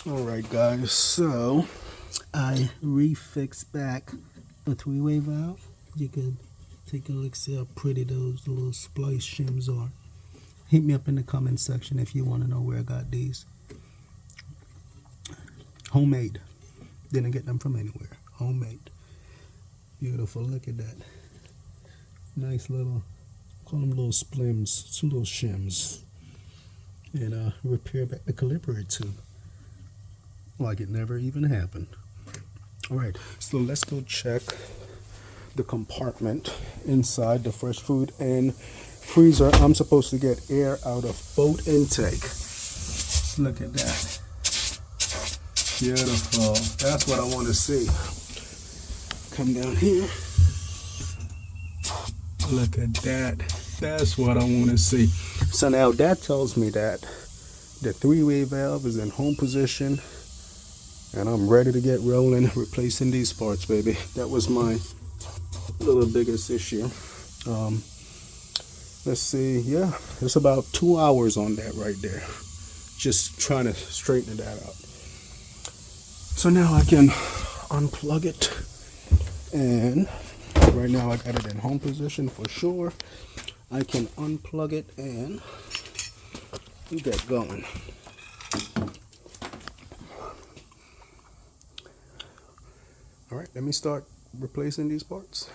Alright guys, so I refixed back the three-way valve. You can take a look, see how pretty those little splice shims are. Hit me up in the comment section if you want to know where I got these. Homemade. Didn't get them from anywhere. Homemade. Beautiful, look at that. Nice little, call them little splims, two little shims. And repair back the calibrator tube like it never even happened. All right, so let's go check the compartment inside the fresh food and freezer. I'm supposed to get air out of both intake. Look at that. Beautiful. That's what I want to see. Come down here. Look at that. That's what I want to see. So now that tells me that the three-way valve is in home position and I'm ready to get rolling, replacing these parts, baby. That was my little biggest issue. Let's see. Yeah, it's about 2 hours on that right there. Just trying to straighten that out. So now I can unplug it, and right now I got it in home position for sure. I can unplug it and get going. All right, let me start replacing these parts.